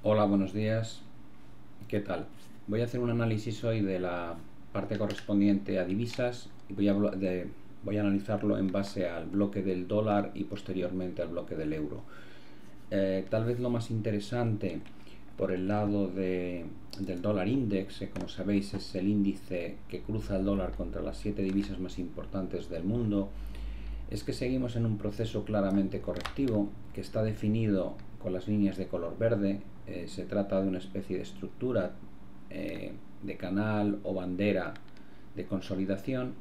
Hola, buenos días. ¿Qué tal? Voy a hacer un análisis hoy de la parte correspondiente a divisas y voy a analizarlo en base al bloque del dólar y posteriormente al bloque del euro. Tal vez lo más interesante por el lado del dólar index, que como sabéis es el índice que cruza el dólar contra las 7 divisas más importantes del mundo, es que seguimos en un proceso claramente correctivo que está definido con las líneas de color verde. Se trata de una especie de estructura de canal o bandera de consolidación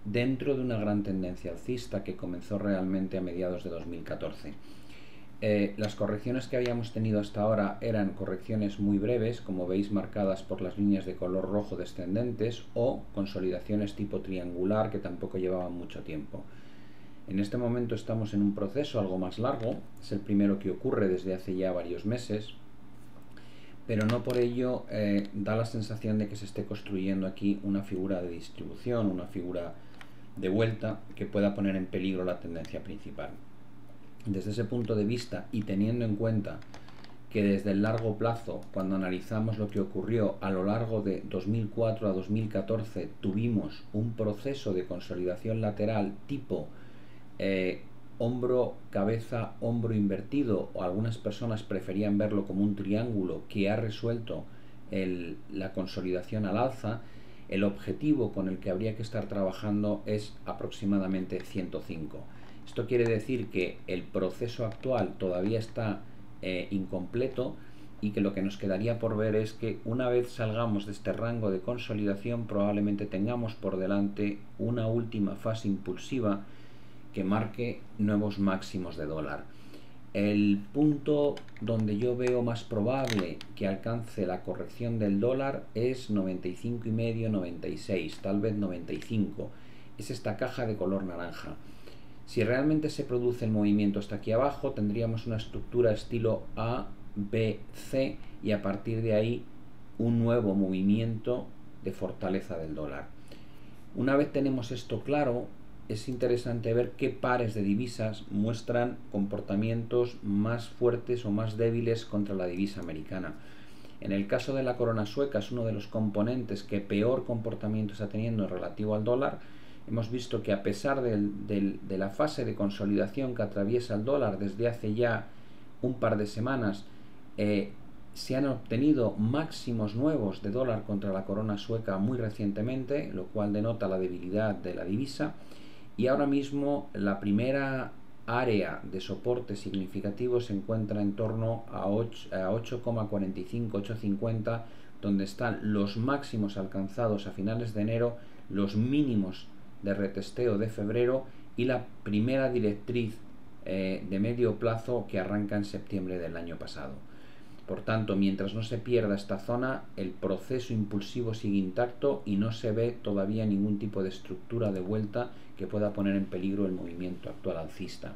dentro de una gran tendencia alcista que comenzó realmente a mediados de 2014. Las correcciones que habíamos tenido hasta ahora eran correcciones muy breves, como veis marcadas por las líneas de color rojo descendentes, o consolidaciones tipo triangular que tampoco llevaban mucho tiempo. En este momento estamos en un proceso algo más largo, es el primero que ocurre desde hace ya varios meses, pero no por ello da la sensación de que se esté construyendo aquí una figura de distribución, una figura de vuelta que pueda poner en peligro la tendencia principal. Desde ese punto de vista y teniendo en cuenta que desde el largo plazo, cuando analizamos lo que ocurrió a lo largo de 2004 a 2014, tuvimos un proceso de consolidación lateral tipo hombro, cabeza, hombro invertido, o algunas personas preferían verlo como un triángulo que ha resuelto la consolidación al alza. El objetivo con el que habría que estar trabajando es aproximadamente 105. Esto quiere decir que el proceso actual todavía está incompleto y que lo que nos quedaría por ver es que una vez salgamos de este rango de consolidación probablemente tengamos por delante una última fase impulsiva que marque nuevos máximos de dólar. El punto donde yo veo más probable que alcance la corrección del dólar es 95,5, 96, tal vez 95. Es esta caja de color naranja. Si realmente se produce el movimiento hasta aquí abajo, tendríamos una estructura estilo A, B, C y a partir de ahí un nuevo movimiento de fortaleza del dólar. Una vez tenemos esto claro, es interesante ver qué pares de divisas muestran comportamientos más fuertes o más débiles contra la divisa americana. En el caso de la corona sueca es uno de los componentes que peor comportamiento está teniendo relativo al dólar. Hemos visto que a pesar de la fase de consolidación que atraviesa el dólar desde hace ya un par de semanas, se han obtenido máximos nuevos de dólar contra la corona sueca muy recientemente, lo cual denota la debilidad de la divisa. Y ahora mismo la primera área de soporte significativo se encuentra en torno a 8,45, 8,50, donde están los máximos alcanzados a finales de enero, los mínimos de retesteo de febrero y la primera directriz de medio plazo que arranca en septiembre del año pasado. Por tanto, mientras no se pierda esta zona, el proceso impulsivo sigue intacto y no se ve todavía ningún tipo de estructura de vuelta que pueda poner en peligro el movimiento actual alcista.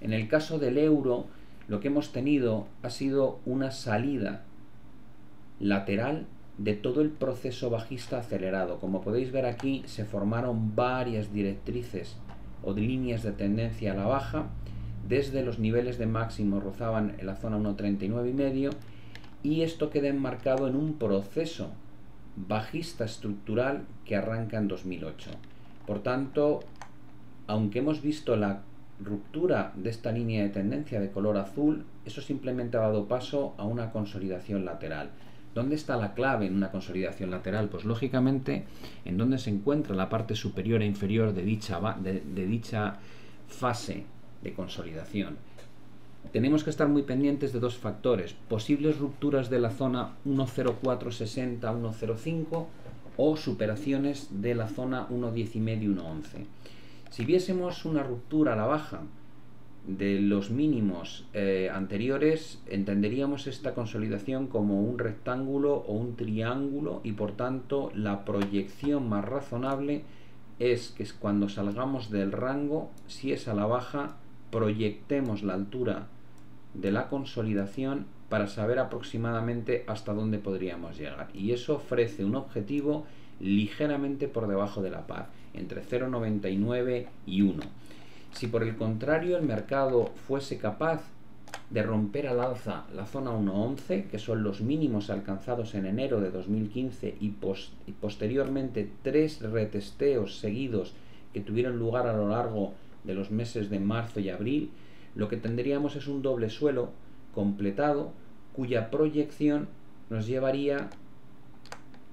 En el caso del euro, lo que hemos tenido ha sido una salida lateral de todo el proceso bajista acelerado. Como podéis ver aquí, se formaron varias directrices o de líneas de tendencia a la baja. Desde los niveles de máximo rozaban en la zona 1,39,5 y esto queda enmarcado en un proceso bajista estructural que arranca en 2008. Por tanto, aunque hemos visto la ruptura de esta línea de tendencia de color azul, eso simplemente ha dado paso a una consolidación lateral. ¿Dónde está la clave en una consolidación lateral? Pues lógicamente en donde se encuentra la parte superior e inferior de dicha fase de consolidación. Tenemos que estar muy pendientes de dos factores: posibles rupturas de la zona 1,0460, 1,05 o superaciones de la zona 1,10,5 y 1,11. Si viésemos una ruptura a la baja de los mínimos anteriores, entenderíamos esta consolidación como un rectángulo o un triángulo y por tanto la proyección más razonable es que cuando salgamos del rango, si es a la baja, proyectemos la altura de la consolidación para saber aproximadamente hasta dónde podríamos llegar, y eso ofrece un objetivo ligeramente por debajo de la par, entre 0,99 y 1. Si por el contrario el mercado fuese capaz de romper al alza la zona 1.11, que son los mínimos alcanzados en enero de 2015 y posteriormente 3 retesteos seguidos que tuvieron lugar a lo largo de los meses de marzo y abril, lo que tendríamos es un doble suelo completado cuya proyección nos llevaría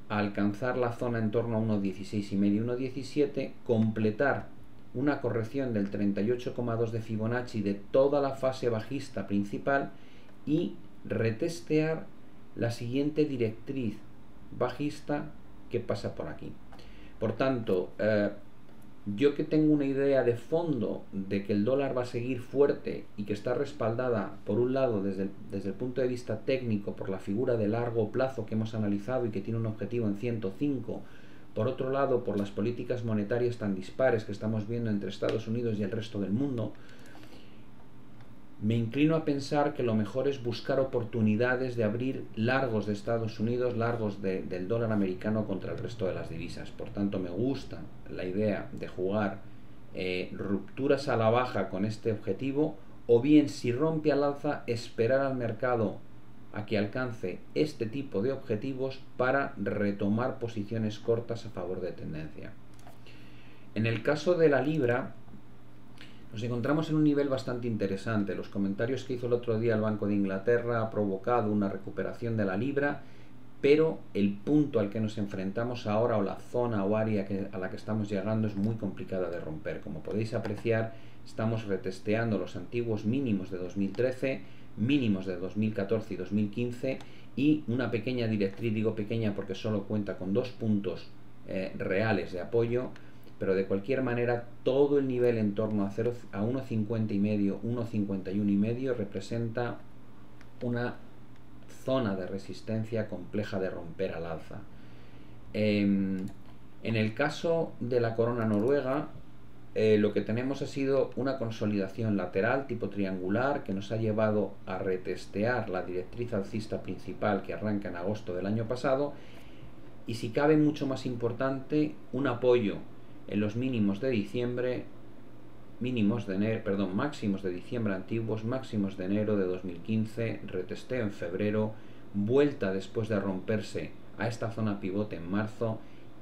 a alcanzar la zona en torno a 1.16,5, 1.17, completar una corrección del 38,2 de Fibonacci de toda la fase bajista principal y retestear la siguiente directriz bajista que pasa por aquí. Por tanto, yo que tengo una idea de fondo de que el dólar va a seguir fuerte y que está respaldada, por un lado, desde el punto de vista técnico, por la figura de largo plazo que hemos analizado y que tiene un objetivo en 105, por otro lado, por las políticas monetarias tan dispares que estamos viendo entre Estados Unidos y el resto del mundo, me inclino a pensar que lo mejor es buscar oportunidades de abrir largos de Estados Unidos, largos del dólar americano contra el resto de las divisas. Por tanto, me gusta la idea de jugar rupturas a la baja con este objetivo, o bien, si rompe al alza, esperar al mercado a que alcance este tipo de objetivos para retomar posiciones cortas a favor de tendencia. En el caso de la libra, nos encontramos en un nivel bastante interesante. Los comentarios que hizo el otro día el Banco de Inglaterra ha provocado una recuperación de la libra, pero el punto al que nos enfrentamos ahora, o la zona o área a la que estamos llegando, es muy complicada de romper. Como podéis apreciar, estamos retesteando los antiguos mínimos de 2013, mínimos de 2014 y 2015, y una pequeña directriz, digo pequeña porque solo cuenta con 2 puntos reales de apoyo, pero de cualquier manera todo el nivel en torno a 1.50,5, 1.51,5 representa una zona de resistencia compleja de romper al alza. En el caso de la corona noruega, lo que tenemos ha sido una consolidación lateral tipo triangular que nos ha llevado a retestear la directriz alcista principal que arranca en agosto del año pasado, y si cabe mucho más importante, un apoyo en los mínimos de diciembre, máximos de diciembre antiguos, máximos de enero de 2015, retesteo en febrero, vuelta después de romperse a esta zona pivote en marzo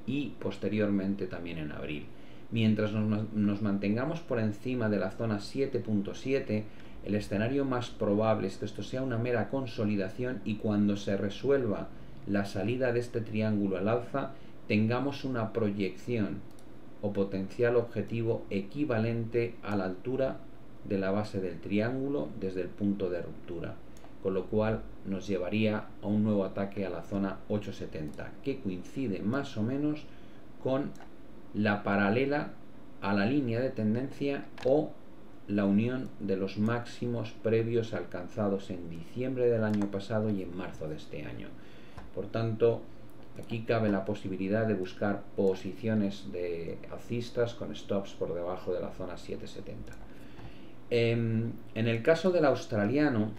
y posteriormente también en abril. Mientras nos mantengamos por encima de la zona 7.7, el escenario más probable es que esto sea una mera consolidación, y cuando se resuelva la salida de este triángulo al alza, tengamos una proyección o potencial objetivo equivalente a la altura de la base del triángulo desde el punto de ruptura, con lo cual nos llevaría a un nuevo ataque a la zona 870, que coincide más o menos con la paralela a la línea de tendencia o la unión de los máximos previos alcanzados en diciembre del año pasado y en marzo de este año. Por tanto, aquí cabe la posibilidad de buscar posiciones de alcistas con stops por debajo de la zona 770. En el caso del australiano,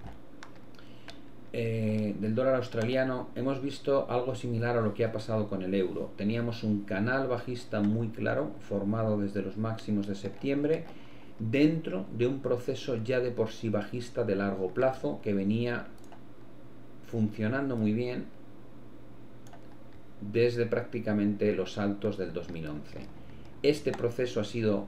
del dólar australiano, hemos visto algo similar a lo que ha pasado con el euro. Teníamos un canal bajista muy claro, formado desde los máximos de septiembre, dentro de un proceso ya de por sí bajista de largo plazo que venía funcionando muy bien desde prácticamente los altos del 2011. Este proceso ha sido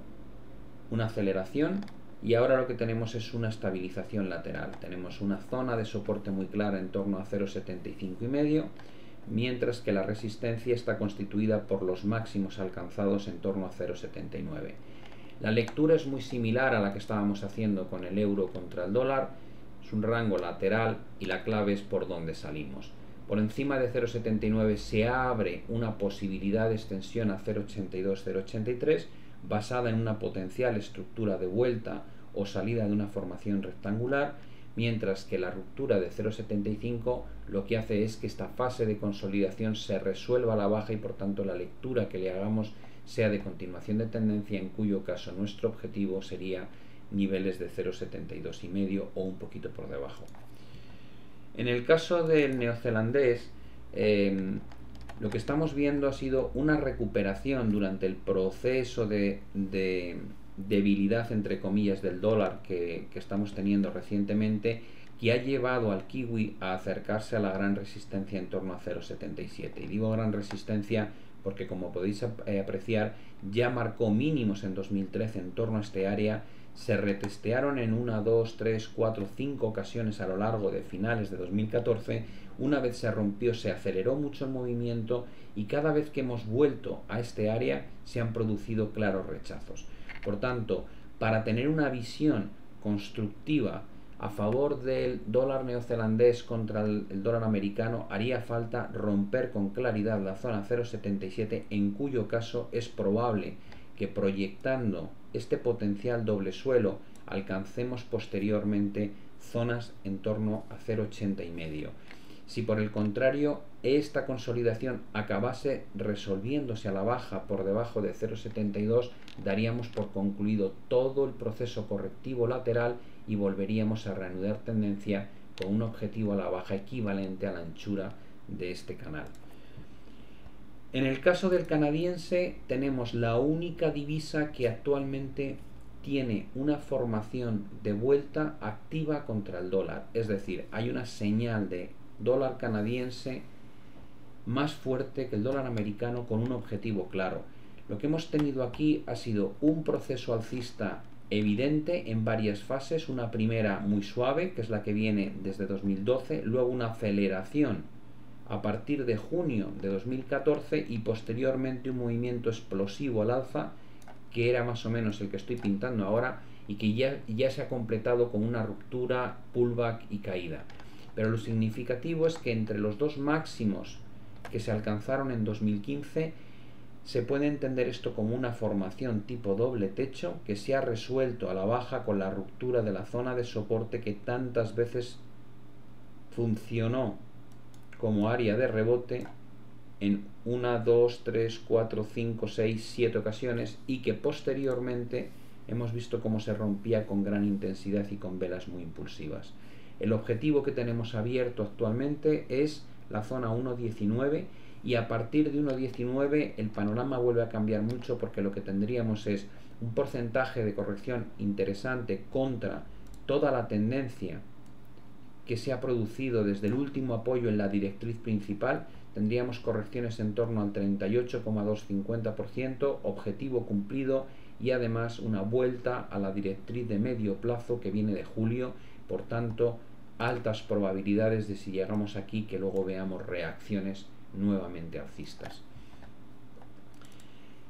una aceleración y ahora lo que tenemos es una estabilización lateral. Tenemos una zona de soporte muy clara en torno a 0.75,5, mientras que la resistencia está constituida por los máximos alcanzados en torno a 0.79. La lectura es muy similar a la que estábamos haciendo con el euro contra el dólar. Es un rango lateral y la clave es por dónde salimos. Por encima de 0.79 se abre una posibilidad de extensión a 0.82, 0.83, basada en una potencial estructura de vuelta o salida de una formación rectangular, mientras que la ruptura de 0.75 lo que hace es que esta fase de consolidación se resuelva a la baja y por tanto la lectura que le hagamos sea de continuación de tendencia, en cuyo caso nuestro objetivo sería niveles de 0.72,5 o un poquito por debajo. En el caso del neozelandés, lo que estamos viendo ha sido una recuperación durante el proceso de debilidad, entre comillas, del dólar que estamos teniendo recientemente, que ha llevado al kiwi a acercarse a la gran resistencia en torno a 0,77. Y digo gran resistencia porque, como podéis apreciar, ya marcó mínimos en 2013 en torno a este área, se retestearon en 1, 2, 3, 4, 5 ocasiones a lo largo de finales de 2014, una vez se rompió se aceleró mucho el movimiento y cada vez que hemos vuelto a este área se han producido claros rechazos. Por tanto, para tener una visión constructiva a favor del dólar neozelandés contra el dólar americano, haría falta romper con claridad la zona 0,77, en cuyo caso es probable que, proyectando este potencial doble suelo, alcancemos posteriormente zonas en torno a 0,80 y medio. Si por el contrario esta consolidación acabase resolviéndose a la baja por debajo de 0,72, daríamos por concluido todo el proceso correctivo lateral y volveríamos a reanudar tendencia con un objetivo a la baja equivalente a la anchura de este canal. En el caso del canadiense, tenemos la única divisa que actualmente tiene una formación de vuelta activa contra el dólar, es decir, hay una señal de dólar canadiense más fuerte que el dólar americano con un objetivo claro. Lo que hemos tenido aquí ha sido un proceso alcista evidente en varias fases, una primera muy suave, que es la que viene desde 2012, luego una aceleración a partir de junio de 2014 y posteriormente un movimiento explosivo al alza, que era más o menos el que estoy pintando ahora y que ya se ha completado con una ruptura, pullback y caída. Pero lo significativo es que entre los dos máximos que se alcanzaron en 2015 se puede entender esto como una formación tipo doble techo que se ha resuelto a la baja con la ruptura de la zona de soporte que tantas veces funcionó como área de rebote en 1, 2, 3, 4, 5, 6, 7 ocasiones y que posteriormente hemos visto cómo se rompía con gran intensidad y con velas muy impulsivas. El objetivo que tenemos abierto actualmente es la zona 1.19 y a partir de 1.19 el panorama vuelve a cambiar mucho, porque lo que tendríamos es un porcentaje de corrección interesante contra toda la tendencia que se ha producido desde el último apoyo en la directriz principal. Tendríamos correcciones en torno al 38,250%, objetivo cumplido, y además una vuelta a la directriz de medio plazo que viene de julio. Por tanto, altas probabilidades de, si llegamos aquí, que luego veamos reacciones nuevamente alcistas.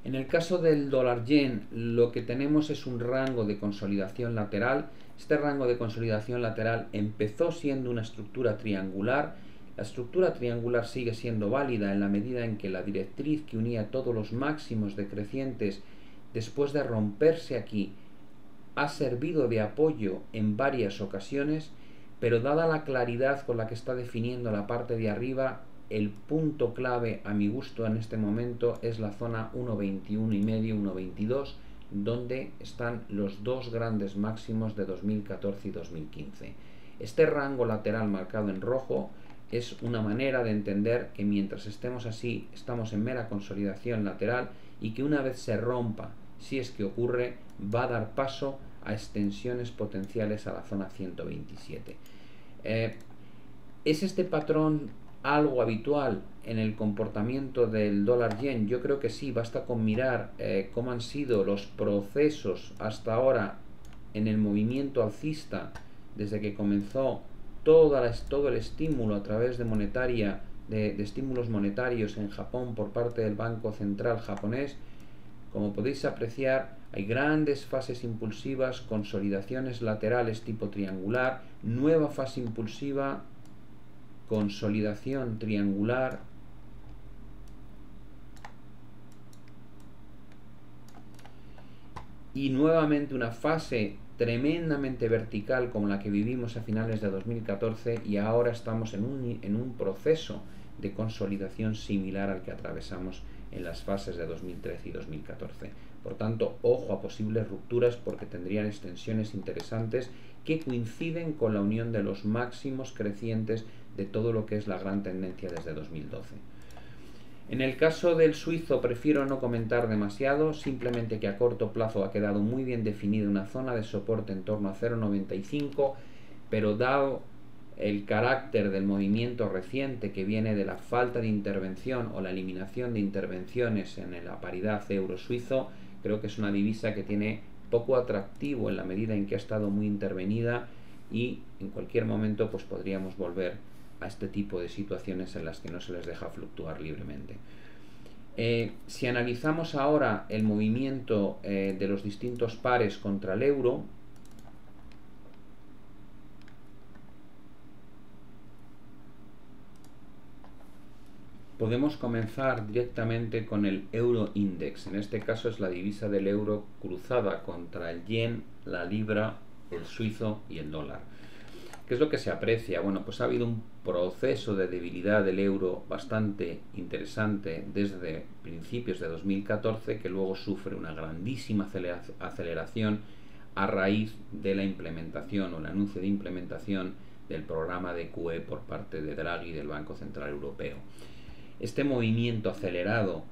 En el caso del dólar yen, lo que tenemos es un rango de consolidación lateral. Este rango de consolidación lateral empezó siendo una estructura triangular. La estructura triangular sigue siendo válida en la medida en que la directriz que unía todos los máximos decrecientes, después de romperse aquí, ha servido de apoyo en varias ocasiones, pero dada la claridad con la que está definiendo la parte de arriba, el punto clave a mi gusto en este momento es la zona 1.21 y medio, 1.22, donde están los dos grandes máximos de 2014 y 2015. Este rango lateral marcado en rojo es una manera de entender que mientras estemos así, estamos en mera consolidación lateral y que una vez se rompa, si es que ocurre, va a dar paso a extensiones potenciales a la zona 127. ¿Es este patrón algo habitual en el comportamiento del dólar yen? Yo creo que sí, basta con mirar cómo han sido los procesos hasta ahora en el movimiento alcista desde que comenzó todo el estímulo a través de estímulos monetarios en Japón por parte del Banco Central japonés. Como podéis apreciar, hay grandes fases impulsivas, consolidaciones laterales tipo triangular, nueva fase impulsiva, consolidación triangular, y nuevamente una fase tremendamente vertical como la que vivimos a finales de 2014, y ahora estamos en un proceso de consolidación similar al que atravesamos en las fases de 2013 y 2014. Por tanto, ojo a posibles rupturas, porque tendrían extensiones interesantes que coinciden con la unión de los máximos crecientes de todo lo que es la gran tendencia desde 2012. En el caso del suizo prefiero no comentar demasiado, simplemente que a corto plazo ha quedado muy bien definida una zona de soporte en torno a 0,95, pero dado el carácter del movimiento reciente que viene de la falta de intervención o la eliminación de intervenciones en la paridad euro-suizo, creo que es una divisa que tiene poco atractivo en la medida en que ha estado muy intervenida y en cualquier momento pues podríamos volver a este tipo de situaciones en las que no se les deja fluctuar libremente. Si analizamos ahora el movimiento de los distintos pares contra el euro, podemos comenzar directamente con el euro index. En este caso es la divisa del euro cruzada contra el yen, la libra, el suizo y el dólar. ¿Qué es lo que se aprecia? Bueno, pues ha habido un proceso de debilidad del euro bastante interesante desde principios de 2014, que luego sufre una grandísima aceleración a raíz de la implementación o el anuncio de implementación del programa de QE por parte de Draghi del Banco Central Europeo. Este movimiento acelerado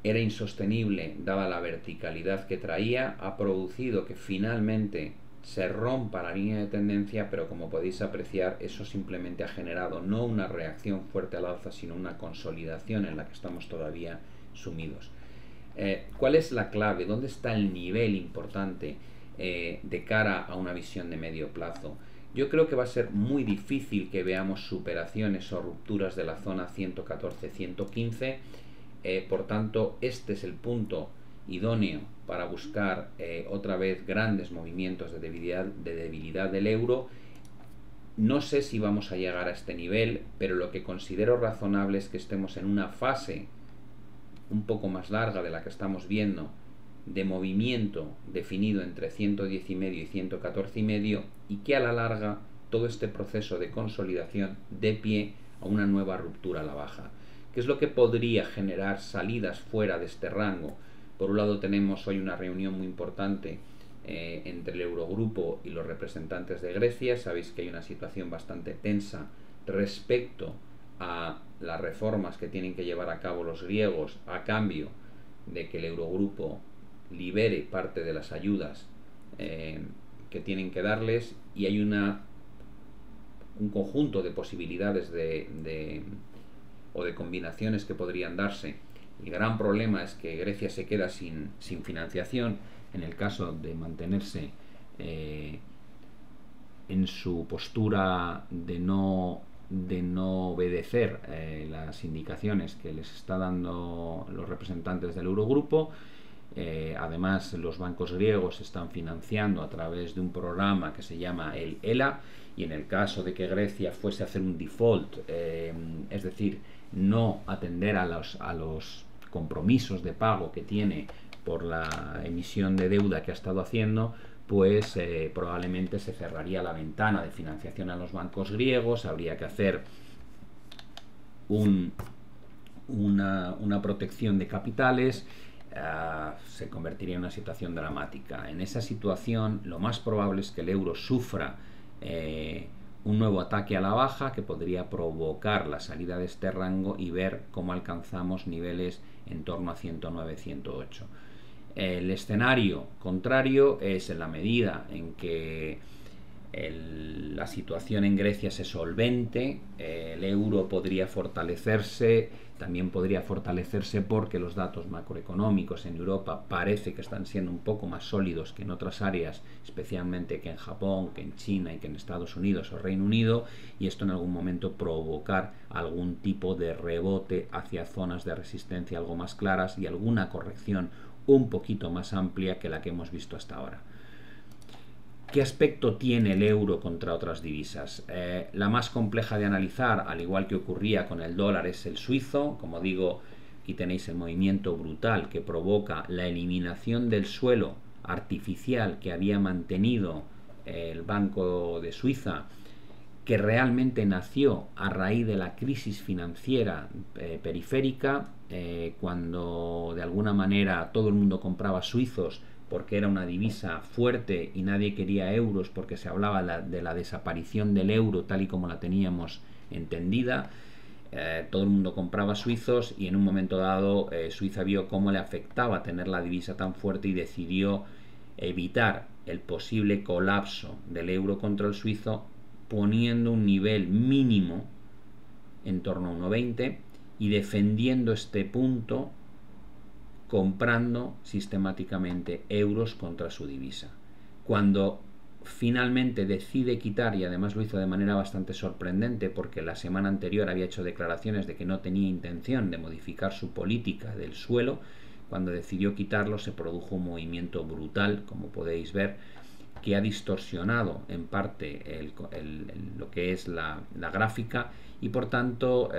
era insostenible dada la verticalidad que traía, ha producido que finalmente se rompa la línea de tendencia, pero como podéis apreciar, eso simplemente ha generado no una reacción fuerte al alza, sino una consolidación en la que estamos todavía sumidos. ¿Cuál es la clave? ¿Dónde está el nivel importante de cara a una visión de medio plazo? Yo creo que va a ser muy difícil que veamos superaciones o rupturas de la zona 114-115, por tanto este es el punto idóneo para buscar otra vez grandes movimientos de debilidad del euro. No sé si vamos a llegar a este nivel, pero lo que considero razonable es que estemos en una fase un poco más larga de la que estamos viendo de movimiento definido entre 110,5 y 114,5 y que a la larga todo este proceso de consolidación dé pie a una nueva ruptura a la baja. ¿Qué es lo que podría generar salidas fuera de este rango? Por un lado tenemos hoy una reunión muy importante entre el Eurogrupo y los representantes de Grecia. Sabéis que hay una situación bastante tensa respecto a las reformas que tienen que llevar a cabo los griegos a cambio de que el Eurogrupo libere parte de las ayudas que tienen que darles, y hay un conjunto de posibilidades o de combinaciones que podrían darse. El gran problema es que Grecia se queda sin financiación en el caso de mantenerse en su postura de no obedecer las indicaciones que les está dando los representantes del Eurogrupo. Además, los bancos griegos están financiando a través de un programa que se llama el ELA, y en el caso de que Grecia fuese a hacer un default, es decir, no atender a los compromisos de pago que tiene por la emisión de deuda que ha estado haciendo, pues probablemente se cerraría la ventana de financiación a los bancos griegos, habría que hacer una protección de capitales. Se convertiría en una situación dramática. En esa situación lo más probable es que el euro sufra un nuevo ataque a la baja que podría provocar la salida de este rango y ver cómo alcanzamos niveles en torno a 109-108. El escenario contrario es en la medida en que la situación en Grecia se solvente, el euro podría fortalecerse. También podría fortalecerse porque los datos macroeconómicos en Europa parece que están siendo un poco más sólidos que en otras áreas, especialmente que en Japón, que en China y que en Estados Unidos o Reino Unido, y esto en algún momento provocar algún tipo de rebote hacia zonas de resistencia algo más claras y alguna corrección un poquito más amplia que la que hemos visto hasta ahora. ¿Qué aspecto tiene el euro contra otras divisas? La más compleja de analizar, al igual que ocurría con el dólar, es el suizo. Como digo, aquí tenéis el movimiento brutal que provoca la eliminación del suelo artificial que había mantenido el Banco de Suiza, que realmente nació a raíz de la crisis financiera periférica, cuando de alguna manera todo el mundo compraba suizos porque era una divisa fuerte y nadie quería euros porque se hablaba de la desaparición del euro tal y como la teníamos entendida. Todo el mundo compraba suizos y en un momento dado Suiza vio cómo le afectaba tener la divisa tan fuerte y decidió evitar el posible colapso del euro contra el suizo poniendo un nivel mínimo en torno a 1,20 y defendiendo este punto comprando sistemáticamente euros contra su divisa. Cuando finalmente decide quitar, y además lo hizo de manera bastante sorprendente porque la semana anterior había hecho declaraciones de que no tenía intención de modificar su política del suelo, cuando decidió quitarlo se produjo un movimiento brutal, como podéis ver, que ha distorsionado en parte lo que es la gráfica, y por tanto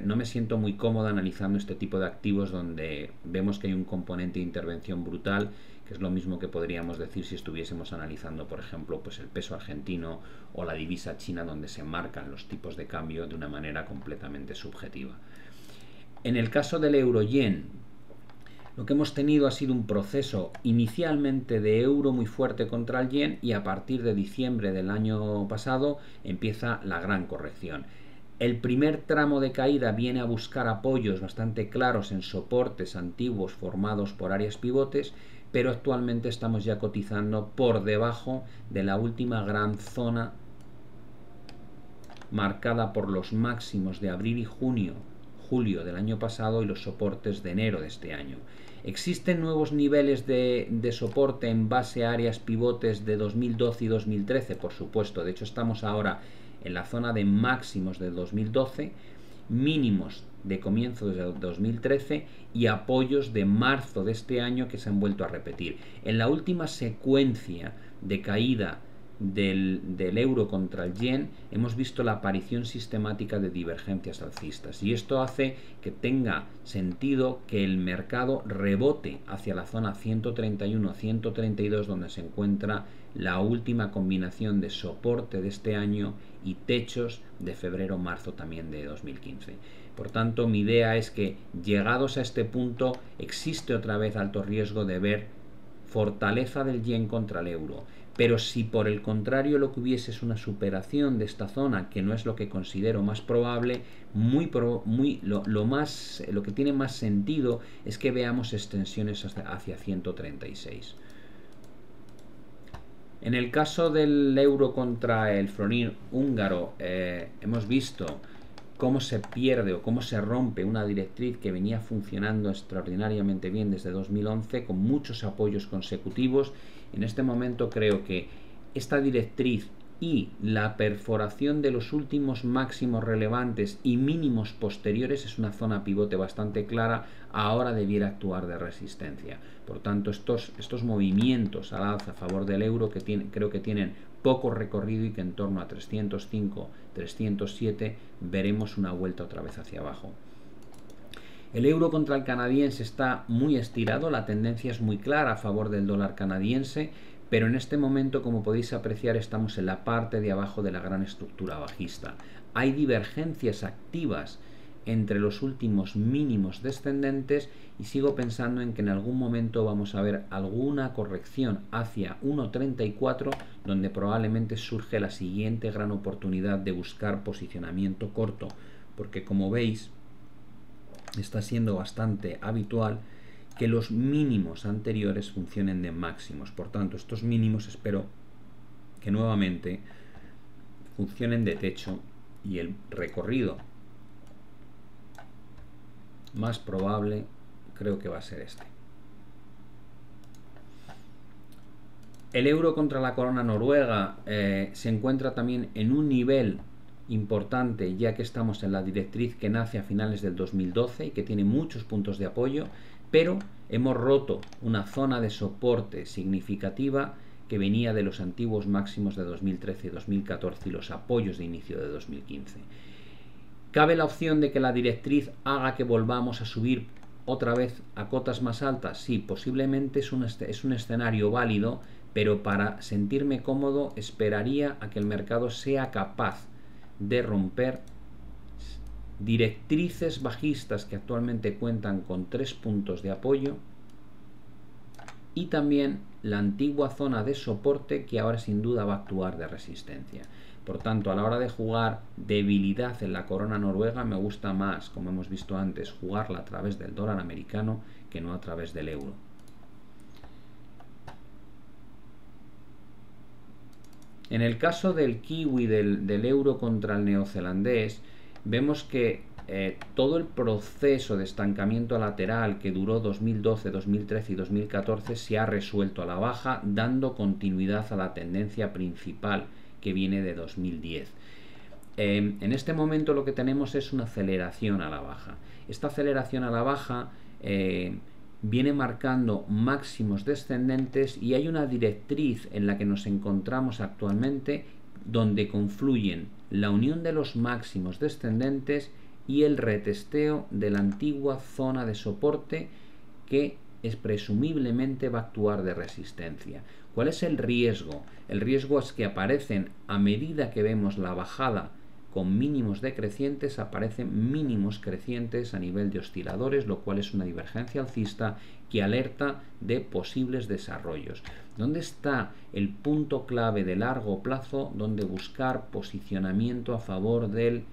no me siento muy cómodo analizando este tipo de activos donde vemos que hay un componente de intervención brutal, que es lo mismo que podríamos decir si estuviésemos analizando, por ejemplo, pues el peso argentino o la divisa china, donde se marcan los tipos de cambio de una manera completamente subjetiva. En el caso del euro-yen, lo que hemos tenido ha sido un proceso inicialmente de euro muy fuerte contra el yen, y a partir de diciembre del año pasado empieza la gran corrección. El primer tramo de caída viene a buscar apoyos bastante claros en soportes antiguos formados por áreas pivotes, pero actualmente estamos ya cotizando por debajo de la última gran zona marcada por los máximos de abril y julio del año pasado y los soportes de enero de este año. ¿Existen nuevos niveles de soporte en base a áreas pivotes de 2012 y 2013? Por supuesto, de hecho estamos ahora en la zona de máximos de 2012, mínimos de comienzo de 2013 y apoyos de marzo de este año que se han vuelto a repetir. En la última secuencia de caída del euro contra el yen hemos visto la aparición sistemática de divergencias alcistas, y esto hace que tenga sentido que el mercado rebote hacia la zona 131-132, donde se encuentra la última combinación de soporte de este año y techos de febrero-marzo también de 2015. Por tanto, mi idea es que llegados a este punto existe otra vez alto riesgo de ver fortaleza del yen contra el euro. Pero si por el contrario lo que hubiese es una superación de esta zona, que no es lo que considero más probable, lo que tiene más sentido es que veamos extensiones hacia 136. En el caso del euro contra el florín húngaro, hemos visto cómo se pierde o cómo se rompe una directriz que venía funcionando extraordinariamente bien desde 2011, con muchos apoyos consecutivos. En este momento creo que esta directriz y la perforación de los últimos máximos relevantes y mínimos posteriores es una zona pivote bastante clara, ahora debiera actuar de resistencia. Por tanto, estos movimientos al alza a favor del euro creo que tienen poco recorrido, y que en torno a 305, 307 veremos una vuelta otra vez hacia abajo. El euro contra el canadiense está muy estirado, la tendencia es muy clara a favor del dólar canadiense, pero en este momento, como podéis apreciar, estamos en la parte de abajo de la gran estructura bajista. Hay divergencias activas entre los últimos mínimos descendentes, y sigo pensando en que en algún momento vamos a ver alguna corrección hacia 1.34, donde probablemente surge la siguiente gran oportunidad de buscar posicionamiento corto, porque como veis está siendo bastante habitual que los mínimos anteriores funcionen de máximos. Por tanto, estos mínimos espero que nuevamente funcionen de techo, y el recorrido más probable creo que va a ser este. El euro contra la corona noruega se encuentra también en un nivel importante, ya que estamos en la directriz que nace a finales del 2012 y que tiene muchos puntos de apoyo, pero hemos roto una zona de soporte significativa que venía de los antiguos máximos de 2013 y 2014 y los apoyos de inicio de 2015. ¿Cabe la opción de que la directriz haga que volvamos a subir otra vez a cotas más altas? Sí, posiblemente es un escenario válido, pero para sentirme cómodo esperaría a que el mercado sea capaz de romper directrices bajistas que actualmente cuentan con 3 puntos de apoyo, y también la antigua zona de soporte, que ahora sin duda va a actuar de resistencia. Por tanto, a la hora de jugar debilidad en la corona noruega, me gusta más, como hemos visto antes, jugarla a través del dólar americano que no a través del euro. En el caso del kiwi, del euro contra el neozelandés, vemos que todo el proceso de estancamiento lateral que duró 2012, 2013 y 2014 se ha resuelto a la baja, dando continuidad a la tendencia principal que viene de 2010. En este momento lo que tenemos es una aceleración a la baja. Esta aceleración a la baja viene marcando máximos descendentes y hay una directriz en la que nos encontramos actualmente donde confluyen la unión de los máximos descendentes y el retesteo de la antigua zona de soporte que presumiblemente va a actuar de resistencia. ¿Cuál es el riesgo? El riesgo es que aparecen, a medida que vemos la bajada con mínimos decrecientes, aparecen mínimos crecientes a nivel de osciladores, lo cual es una divergencia alcista que alerta de posibles desarrollos. ¿Dónde está el punto clave de largo plazo donde buscar posicionamiento a favor del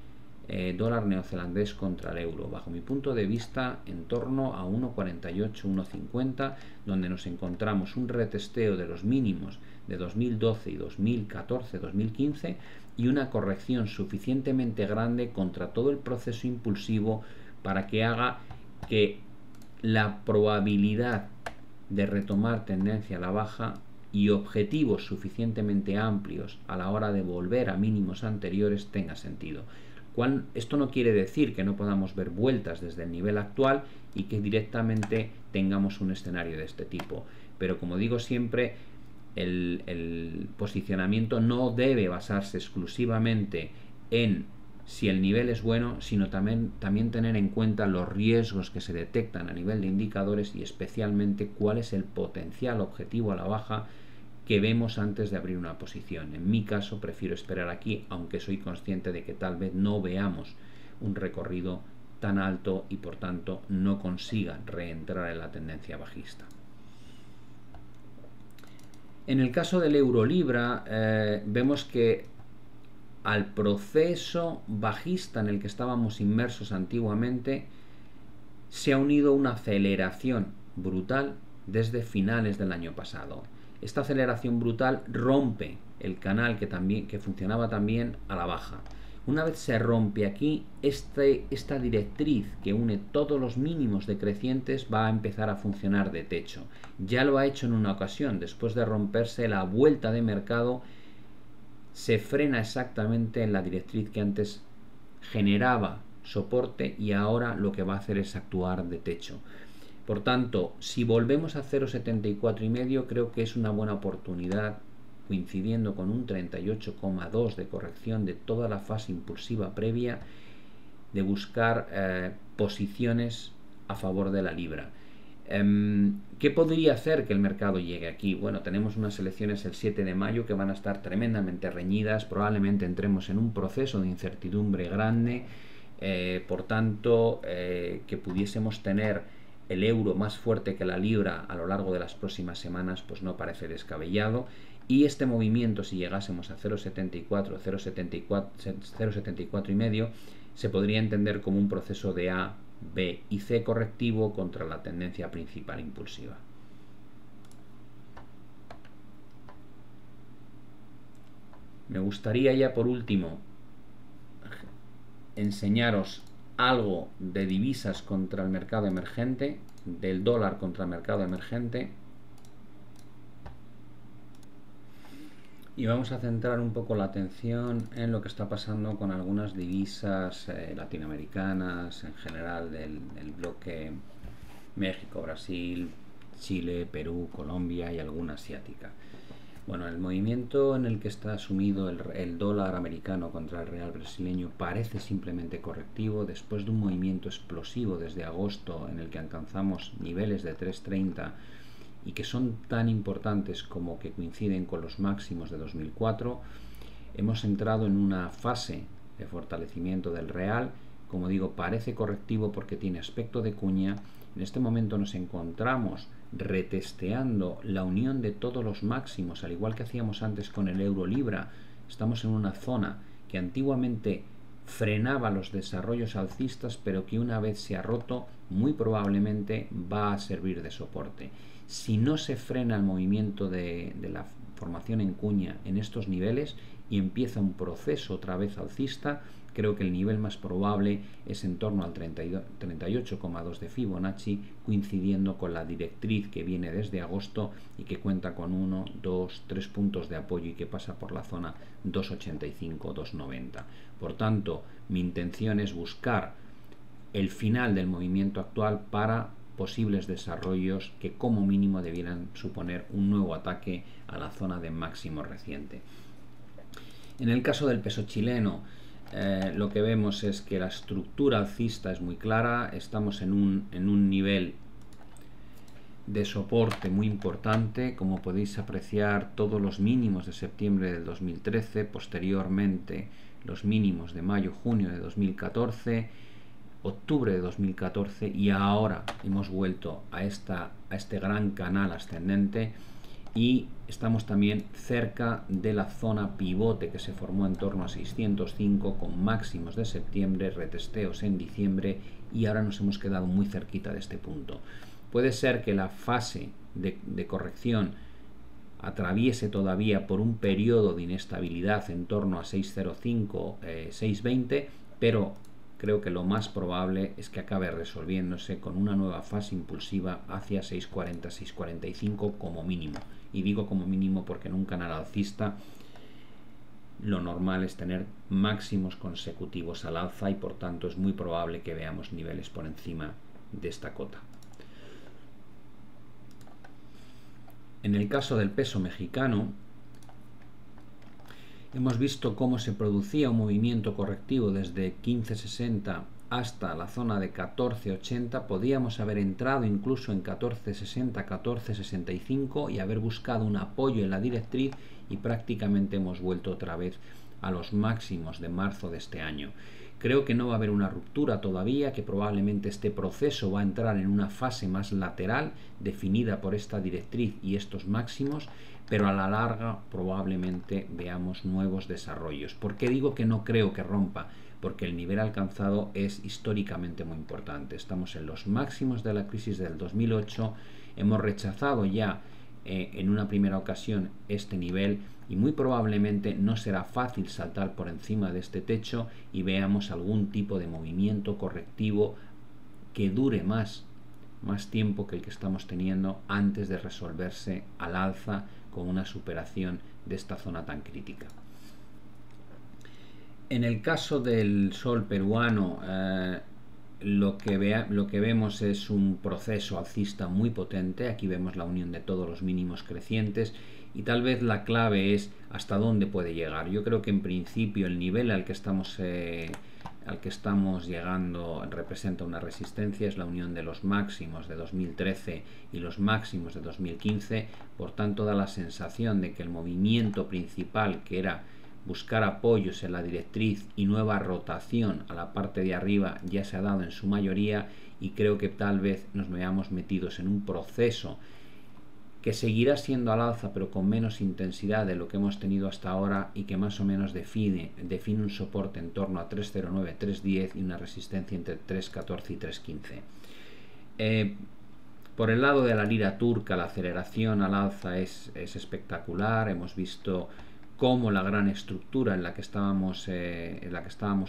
dólar neozelandés contra el euro? Bajo mi punto de vista, en torno a 1,48, 1,50, donde nos encontramos un retesteo de los mínimos de 2012 y 2014, 2015 y una corrección suficientemente grande contra todo el proceso impulsivo para que haga que la probabilidad de retomar tendencia a la baja y objetivos suficientemente amplios a la hora de volver a mínimos anteriores tenga sentido. Esto no quiere decir que no podamos ver vueltas desde el nivel actual y que directamente tengamos un escenario de este tipo, pero como digo siempre, el posicionamiento no debe basarse exclusivamente en si el nivel es bueno, sino también tener en cuenta los riesgos que se detectan a nivel de indicadores y especialmente cuál es el potencial objetivo a la baja que vemos antes de abrir una posición. En mi caso prefiero esperar aquí, aunque soy consciente de que tal vez no veamos un recorrido tan alto y por tanto no consiga reentrar en la tendencia bajista. En el caso del euro-libra vemos que al proceso bajista en el que estábamos inmersos antiguamente se ha unido una aceleración brutal desde finales del año pasado. Esta aceleración brutal rompe el canal que funcionaba también a la baja. Una vez se rompe aquí, esta directriz que une todos los mínimos decrecientes va a empezar a funcionar de techo. Ya lo ha hecho en una ocasión, después de romperse la vuelta de mercado, se frena exactamente en la directriz que antes generaba soporte y ahora lo que va a hacer es actuar de techo. Por tanto, si volvemos a 0,74,5, creo que es una buena oportunidad, coincidiendo con un 38,2 de corrección de toda la fase impulsiva previa, de buscar posiciones a favor de la libra. ¿Qué podría hacer que el mercado llegue aquí? Bueno, tenemos unas elecciones el 7 de mayo que van a estar tremendamente reñidas, probablemente entremos en un proceso de incertidumbre grande, por tanto, que pudiésemos tener el euro más fuerte que la libra a lo largo de las próximas semanas, pues no parece descabellado. Y este movimiento, si llegásemos a 0,74, 0,74,5, se podría entender como un proceso de A, B y C correctivo contra la tendencia principal impulsiva. Me gustaría ya por último enseñaros algo de divisas contra el mercado emergente, del dólar contra el mercado emergente, y vamos a centrar un poco la atención en lo que está pasando con algunas divisas latinoamericanas, en general del bloque México, Brasil, Chile, Perú, Colombia y alguna asiática. Bueno, el movimiento en el que está sumido el dólar americano contra el real brasileño parece simplemente correctivo después de un movimiento explosivo desde agosto en el que alcanzamos niveles de 3.30 y que son tan importantes como que coinciden con los máximos de 2004. Hemos entrado en una fase de fortalecimiento del real. Como digo, parece correctivo porque tiene aspecto de cuña. En este momento nos encontramos retesteando la unión de todos los máximos, al igual que hacíamos antes con el euro-libra. Estamos en una zona que antiguamente frenaba los desarrollos alcistas, pero que una vez se ha roto, muy probablemente va a servir de soporte. Si no se frena el movimiento de la formación en cuña en estos niveles y empieza un proceso otra vez alcista. Creo que el nivel más probable es en torno al 38,2 de Fibonacci, coincidiendo con la directriz que viene desde agosto y que cuenta con 1, 2, 3 puntos de apoyo y que pasa por la zona 2,85, 2,90. Por tanto, mi intención es buscar el final del movimiento actual para posibles desarrollos que como mínimo debieran suponer un nuevo ataque a la zona de máximo reciente. En el caso del peso chileno, lo que vemos es que la estructura alcista es muy clara. Estamos en un nivel de soporte muy importante. Como podéis apreciar, todos los mínimos de septiembre del 2013, posteriormente los mínimos de mayo-junio de 2014, octubre de 2014, y ahora hemos vuelto a este gran canal ascendente y estamos también cerca de la zona pivote que se formó en torno a 605 con máximos de septiembre, retesteos en diciembre, y ahora nos hemos quedado muy cerquita de este punto. Puede ser que la fase de corrección atraviese todavía por un periodo de inestabilidad en torno a 605, 620, pero creo que lo más probable es que acabe resolviéndose con una nueva fase impulsiva hacia 640, 645 como mínimo. Y digo como mínimo porque en un canal alcista lo normal es tener máximos consecutivos al alza y por tanto es muy probable que veamos niveles por encima de esta cota. En el caso del peso mexicano, hemos visto cómo se producía un movimiento correctivo desde 15.60 hasta la zona de 14.80. Podíamos haber entrado incluso en 14.60, 14.65 y haber buscado un apoyo en la directriz, y prácticamente hemos vuelto otra vez a los máximos de marzo de este año. Creo que no va a haber una ruptura todavía, que probablemente este proceso va a entrar en una fase más lateral definida por esta directriz y estos máximos, pero a la larga probablemente veamos nuevos desarrollos. ¿Por qué digo que no creo que rompa? Porque el nivel alcanzado es históricamente muy importante. Estamos en los máximos de la crisis del 2008, hemos rechazado ya en una primera ocasión este nivel y muy probablemente no será fácil saltar por encima de este techo y veamos algún tipo de movimiento correctivo que dure más tiempo que el que estamos teniendo antes de resolverse al alza con una superación de esta zona tan crítica. En el caso del sol peruano, lo que vemos es un proceso alcista muy potente. Aquí vemos la unión de todos los mínimos crecientes y tal vez la clave es hasta dónde puede llegar. Yo creo que en principio el nivel al que estamos llegando representa una resistencia, es la unión de los máximos de 2013 y los máximos de 2015. Por tanto, da la sensación de que el movimiento principal, que era buscar apoyos en la directriz y nueva rotación a la parte de arriba, ya se ha dado en su mayoría, y creo que tal vez nos veamos metidos en un proceso que seguirá siendo al alza pero con menos intensidad de lo que hemos tenido hasta ahora, y que más o menos define un soporte en torno a 309, 310 y una resistencia entre 314 y 315. Por el lado de la lira turca, la aceleración al alza es espectacular. Hemos visto cómo la gran estructura en la que estábamos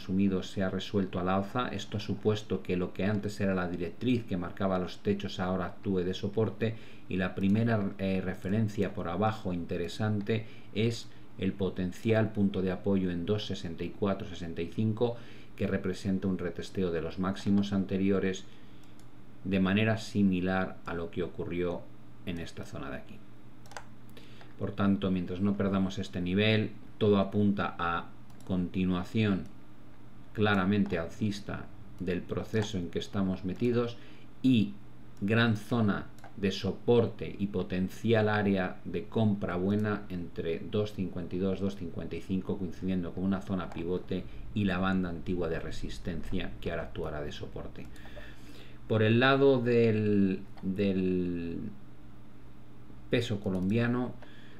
sumidos se ha resuelto al alza. Esto ha supuesto que lo que antes era la directriz que marcaba los techos ahora actúe de soporte, y la primera referencia por abajo interesante es el potencial punto de apoyo en 2.64-65, que representa un retesteo de los máximos anteriores de manera similar a lo que ocurrió en esta zona de aquí. Por tanto, mientras no perdamos este nivel, todo apunta a continuación claramente alcista del proceso en que estamos metidos y gran zona de soporte y potencial área de compra buena entre 2.52, 2.55, coincidiendo con una zona pivote y la banda antigua de resistencia que ahora actuará de soporte. Por el lado del peso colombiano,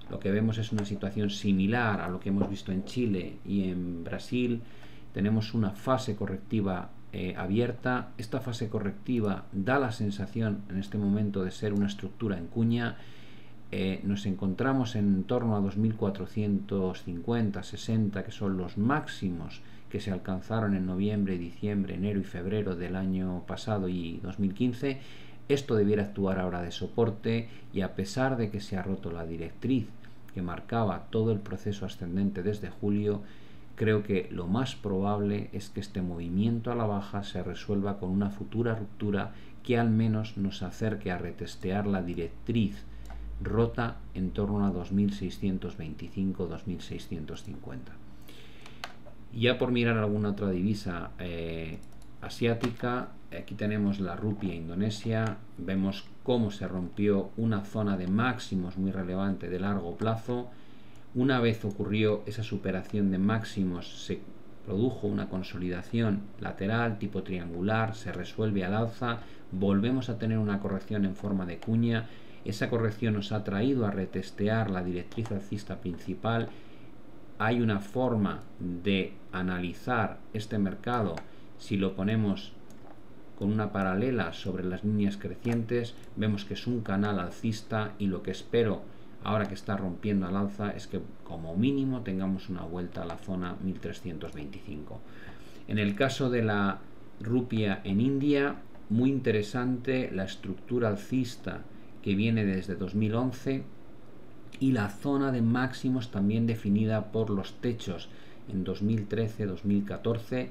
lo que vemos es una situación similar a lo que hemos visto en Chile y en Brasil. Tenemos una fase correctiva abierta. Esta fase correctiva da la sensación en este momento de ser una estructura en cuña. nos encontramos en torno a 2.450-60, que son los máximos que se alcanzaron en noviembre, diciembre, enero y febrero del año pasado y 2015. Esto debiera actuar ahora de soporte, y a pesar de que se ha roto la directriz que marcaba todo el proceso ascendente desde julio, creo que lo más probable es que este movimiento a la baja se resuelva con una futura ruptura que al menos nos acerque a retestear la directriz rota en torno a 2.625-2.650. Ya por mirar alguna otra divisa asiática, aquí tenemos la rupia indonesia. Vemos cómo se rompió una zona de máximos muy relevante de largo plazo. Una vez ocurrió esa superación de máximos, se produjo una consolidación lateral tipo triangular, se resuelve al alza, volvemos a tener una corrección en forma de cuña. Esa corrección nos ha traído a retestear la directriz alcista principal. Hay una forma de analizar este mercado si lo ponemos con una paralela sobre las líneas crecientes. Vemos que es un canal alcista, y lo que espero ahora que está rompiendo al alza es que como mínimo tengamos una vuelta a la zona 1325. En el caso de la rupia en India, muy interesante la estructura alcista que viene desde 2011 y la zona de máximos también definida por los techos en 2013-2014.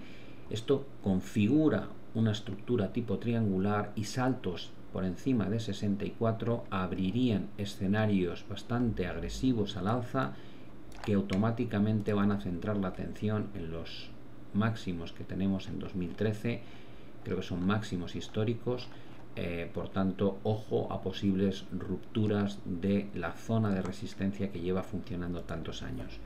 Esto configura una estructura tipo triangular, y saltos por encima de 64 abrirían escenarios bastante agresivos al alza, que automáticamente van a centrar la atención en los máximos que tenemos en 2013. Creo que son máximos históricos. Por tanto, ojo a posibles rupturas de la zona de resistencia que lleva funcionando tantos años.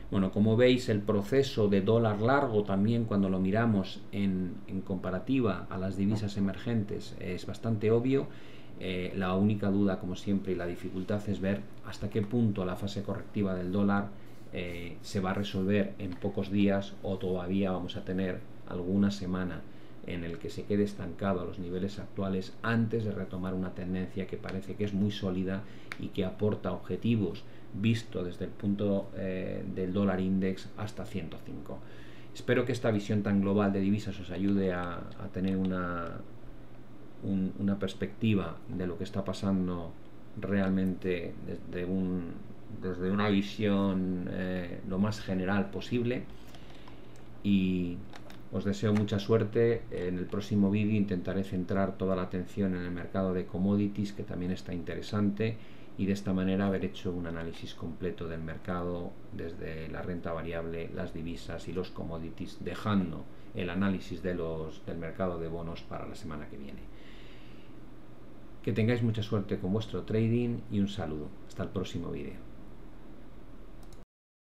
Bueno, como veis, el proceso de dólar largo también, cuando lo miramos en comparativa a las divisas emergentes, es bastante obvio. La única duda, como siempre, y la dificultad es ver hasta qué punto la fase correctiva del dólar se va a resolver en pocos días, o todavía vamos a tener alguna semana en el que se quede estancado a los niveles actuales antes de retomar una tendencia que parece que es muy sólida y que aporta objetivos visto desde el punto del dólar index hasta 105. Espero que esta visión tan global de divisas os ayude a tener una perspectiva de lo que está pasando realmente desde una visión lo más general posible, y os deseo mucha suerte. En el próximo vídeo intentaré centrar toda la atención en el mercado de commodities, que también está interesante, y de esta manera haber hecho un análisis completo del mercado desde la renta variable, las divisas y los commodities, dejando el análisis del mercado de bonos para la semana que viene. Que tengáis mucha suerte con vuestro trading y un saludo. Hasta el próximo vídeo.